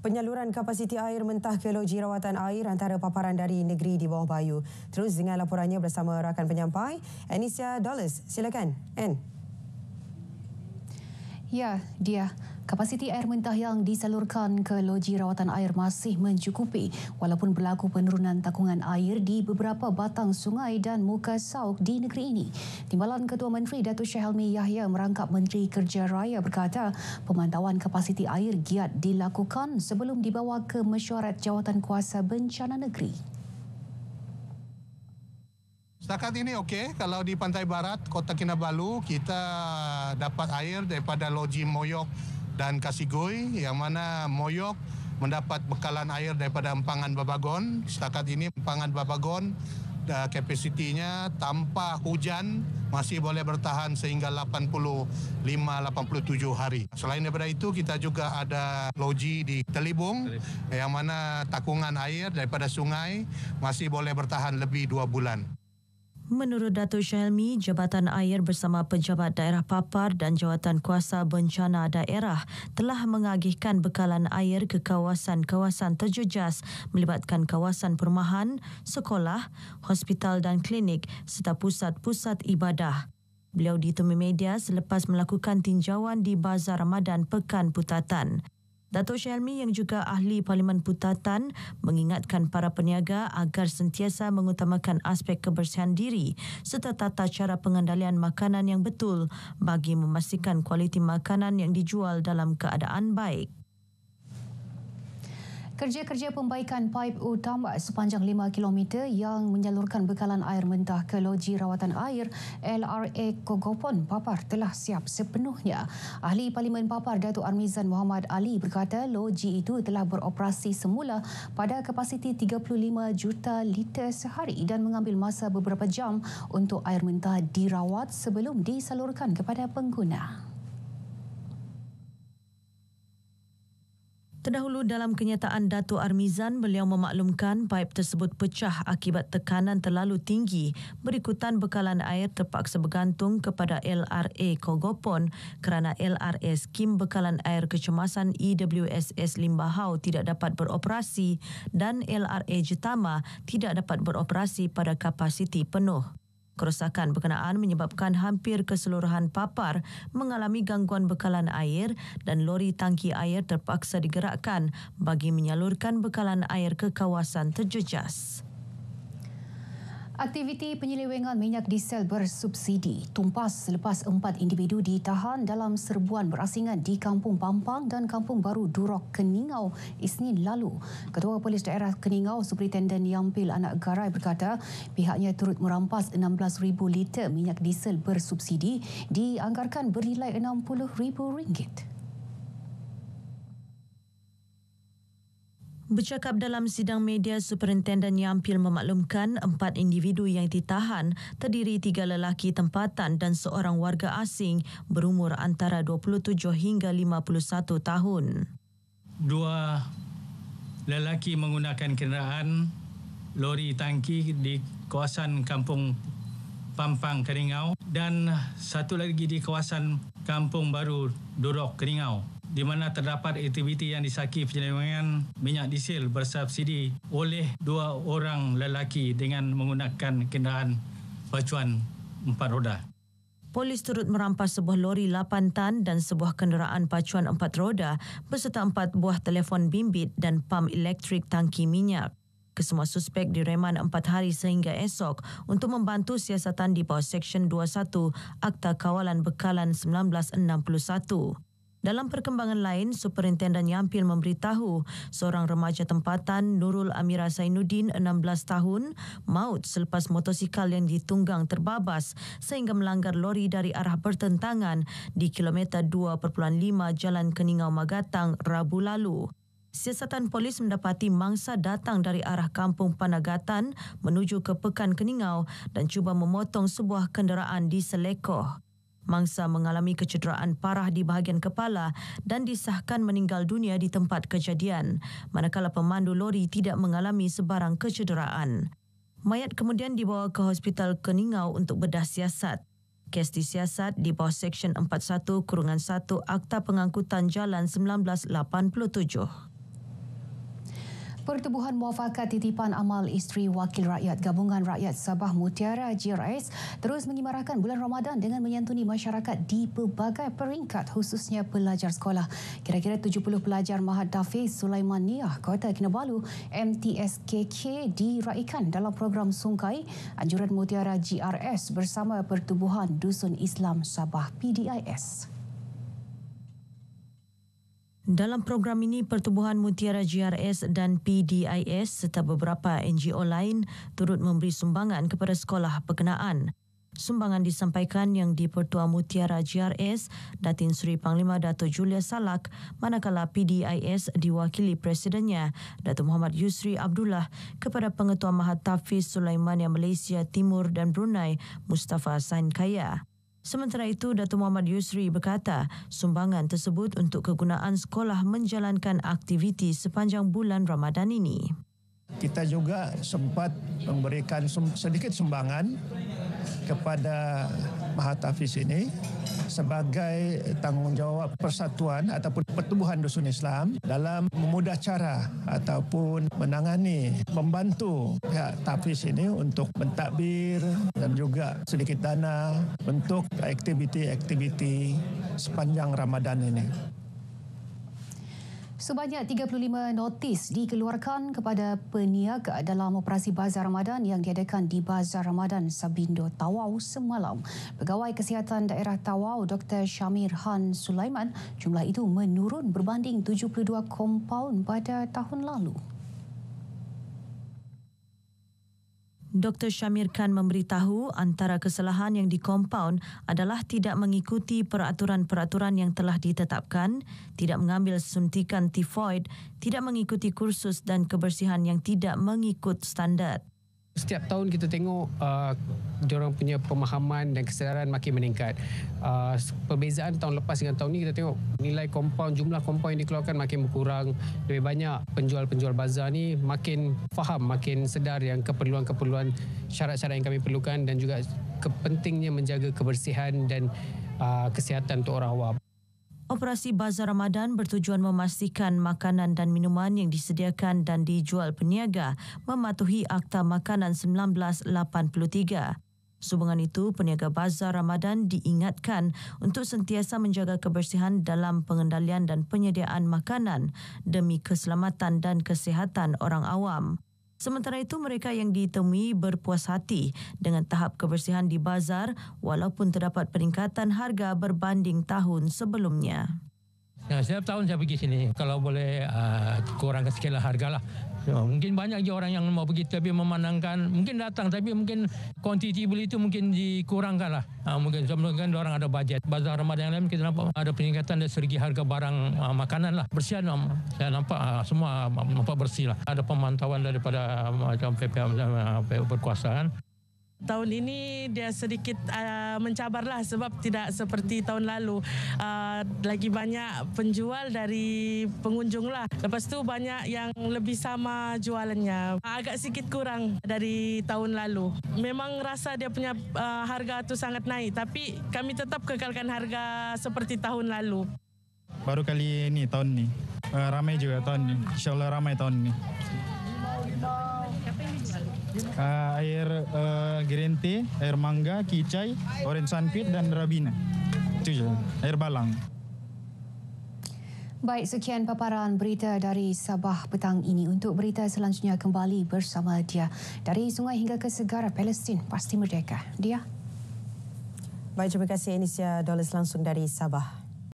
Penyaluran kapasiti air mentah ke loji rawatan air antara paparan dari negeri di bawah bayu. Terus dengan laporannya bersama rakan penyampai, Anisia Dollars. Silakan, Ann. Ya, dia. Kapasiti air mentah yang disalurkan ke loji rawatan air masih mencukupi walaupun berlaku penurunan takungan air di beberapa batang sungai dan muka sauk di negeri ini. Timbalan Ketua Menteri Datuk Syed Helmi Yahya merangkap Menteri Kerja Raya berkata pemantauan kapasiti air giat dilakukan sebelum dibawa ke mesyuarat Jawatankuasa Bencana Negeri. Setakat ini okey, kalau di Pantai Barat, Kota Kinabalu, kita dapat air daripada loji Moyok dan Kasigoi, yang mana Moyok mendapat bekalan air daripada Empangan Babagon. Setakat ini Empangan Babagon kapasitinya tanpa hujan masih boleh bertahan sehingga 85-87 hari. Selain daripada itu, kita juga ada loji di Telibung yang mana takungan air daripada sungai masih boleh bertahan lebih 2 bulan. Menurut Datuk Syed Helmi, Jabatan Air bersama Pejabat Daerah Papar dan Jawatankuasa Bencana Daerah telah mengagihkan bekalan air ke kawasan-kawasan terjejas melibatkan kawasan perumahan, sekolah, hospital dan klinik serta pusat-pusat ibadah. Beliau ditemui media selepas melakukan tinjauan di Bazar Ramadan Pekan Putatan. Datuk Syed Helmi yang juga ahli Parlimen Putatan mengingatkan para peniaga agar sentiasa mengutamakan aspek kebersihan diri serta tata cara pengendalian makanan yang betul bagi memastikan kualiti makanan yang dijual dalam keadaan baik. Kerja-kerja pembaikan paip utama sepanjang 5 km yang menyalurkan bekalan air mentah ke loji rawatan air LRA Kogopon Papar telah siap sepenuhnya. Ahli Parlimen Papar Datuk Armizan Muhammad Ali berkata loji itu telah beroperasi semula pada kapasiti 35 juta liter sehari dan mengambil masa beberapa jam untuk air mentah dirawat sebelum disalurkan kepada pengguna. Terdahulu dalam kenyataan Datuk Armizan, beliau memaklumkan paip tersebut pecah akibat tekanan terlalu tinggi berikutan bekalan air terpaksa bergantung kepada LRA Kogopon kerana LRA Skim Bekalan Air Kecemasan EWSS Limbahau tidak dapat beroperasi dan LRA Jetama tidak dapat beroperasi pada kapasiti penuh. Kerosakan berkenaan menyebabkan hampir keseluruhan Papar mengalami gangguan bekalan air dan lori tangki air terpaksa digerakkan bagi menyalurkan bekalan air ke kawasan terjejas. Aktiviti penyelewengan minyak diesel bersubsidi tumpas selepas 4 individu ditahan dalam serbuan berasingan di Kampung Pampang dan Kampung Baru Durok, Keningau Isnin lalu. Ketua Polis Daerah Keningau, Superintenden Yampil Anak Garai berkata pihaknya turut merampas 16,000 liter minyak diesel bersubsidi dianggarkan bernilai RM60,000. Bercakap dalam sidang media, Superintenden Yampil memaklumkan 4 individu yang ditahan terdiri 3 lelaki tempatan dan seorang warga asing berumur antara 27 hingga 51 tahun. 2 lelaki menggunakan kenderaan lori tangki di kawasan Kampung Pampang, Keningau dan satu lagi di kawasan Kampung Baru Durok, Keningau, di mana terdapat aktiviti yang disaki penyelewengan minyak diesel bersubsidi oleh 2 orang lelaki dengan menggunakan kenderaan pacuan 4 roda. Polis turut merampas sebuah lori 8 tan dan sebuah kenderaan pacuan 4 roda beserta 4 buah telefon bimbit dan pam elektrik tangki minyak. Kesemua suspek direman 4 hari sehingga esok untuk membantu siasatan di bawah Seksyen 21 Akta Kawalan Bekalan 1961. Dalam perkembangan lain, Superintenden Yampil memberitahu seorang remaja tempatan Nurul Amira Zainuddin 16 tahun maut selepas motosikal yang ditunggang terbabas sehingga melanggar lori dari arah bertentangan di kilometer 2.5 Jalan Keningau Magatang Rabu lalu. Siasatan polis mendapati mangsa datang dari arah Kampung Panagatan menuju ke Pekan Keningau dan cuba memotong sebuah kenderaan di Selekoh. Mangsa mengalami kecederaan parah di bahagian kepala dan disahkan meninggal dunia di tempat kejadian, manakala pemandu lori tidak mengalami sebarang kecederaan. Mayat kemudian dibawa ke Hospital Keningau untuk bedah siasat. Kes disiasat di bawah Seksyen 41-1 Akta Pengangkutan Jalan 1987. Pertubuhan Muafakat Titipan Amal Isteri Wakil Rakyat Gabungan Rakyat Sabah Mutiara GRS terus menyemarakan bulan Ramadan dengan menyantuni masyarakat di pelbagai peringkat, khususnya pelajar sekolah. Kira-kira 70 pelajar Mahat Dafiz Sulaimaniah Kota Kinabalu MTSKK diraikan dalam program Sungkai Anjuran Mutiara GRS bersama Pertubuhan Dusun Islam Sabah PDIS. Dalam program ini, Pertubuhan Mutiara GRS dan PDIS serta beberapa NGO lain turut memberi sumbangan kepada sekolah berkenaan. Sumbangan disampaikan Yang di-Pertua Mutiara GRS, Datin Seri Panglima Dato' Julia Salak, manakala PDIS diwakili Presidennya, Dato' Muhammad Yusri Abdullah, kepada Pengetua Mahat Dafiz Sulaimaniah Malaysia Timur dan Brunei, Mustafa Sain Kaya. Sementara itu, Dato' Muhammad Yusri berkata sumbangan tersebut untuk kegunaan sekolah menjalankan aktiviti sepanjang bulan Ramadan ini. Kita juga sempat memberikan sedikit sumbangan kepada Mahat Dafiz ini sebagai tanggungjawab persatuan ataupun pertubuhan dusun Islam dalam memudah cara ataupun menangani, membantu pihak Dafiz ini untuk mentadbir dan juga sedikit dana untuk aktiviti-aktiviti sepanjang Ramadan ini. Sebanyak 35 notis dikeluarkan kepada peniaga dalam operasi Bazar Ramadan yang diadakan di Bazar Ramadan Sabindo Tawau semalam. Pegawai Kesihatan Daerah Tawau Dr. Syamir Han Sulaiman, jumlah itu menurun berbanding 72 kompaun pada tahun lalu. Dr. Syamir Khan memberitahu antara kesalahan yang dikompaun adalah tidak mengikuti peraturan-peraturan yang telah ditetapkan, tidak mengambil suntikan tifoid, tidak mengikuti kursus dan kebersihan yang tidak mengikut standard. Setiap tahun kita tengok diorang punya pemahaman dan kesedaran makin meningkat. Perbezaan tahun lepas dengan tahun ini, kita tengok nilai kompaun, jumlah kompaun yang dikeluarkan makin berkurang. Lebih banyak penjual-penjual bazar ni makin faham, makin sedar yang keperluan-keperluan syarat-syarat yang kami perlukan dan juga pentingnya menjaga kebersihan dan kesihatan untuk orang awam. Operasi Bazar Ramadan bertujuan memastikan makanan dan minuman yang disediakan dan dijual peniaga mematuhi Akta Makanan 1983. Sehubungan itu, peniaga Bazar Ramadan diingatkan untuk sentiasa menjaga kebersihan dalam pengendalian dan penyediaan makanan demi keselamatan dan kesihatan orang awam. Sementara itu, mereka yang ditemui berpuas hati dengan tahap kebersihan di bazar walaupun terdapat peningkatan harga berbanding tahun sebelumnya. Setiap tahun saya pergi sini, kalau boleh kurangkan sikitlah hargalah. Mungkin banyak je orang yang mau pergi tapi memandangkan, mungkin datang tapi mungkin kuantiti beli itu mungkin dikurangkan lah. Mungkin sebelumnya orang ada bajet. Bazar Ramadan yang lain kita nampak ada peningkatan dari segi harga barang makanan lah. Bersihan saya nampak semua nampak bersih lah. Ada pemantauan daripada macam pihak berkuasaan. Tahun ini dia sedikit mencabarlah sebab tidak seperti tahun lalu. Lagi banyak penjual dari pengunjung lah. Lepas tu banyak yang lebih sama jualannya. Agak sedikit kurang dari tahun lalu. Memang rasa dia punya harga tu sangat naik. Tapi kami tetap kekalkan harga seperti tahun lalu. Baru kali ini tahun ni. Ramai juga tahun ni. InsyaAllah ramai tahun ni. Air green tea, air mangga, kicai, orange sunpit dan rabina. Itu je, air balang. Baik, sekian paparan berita dari Sabah petang ini. Untuk berita selanjutnya kembali bersama Dia. Dari sungai hingga ke segara Palestin, pasti merdeka. Dia. Baik, terima kasih Inisia Dollars langsung dari Sabah.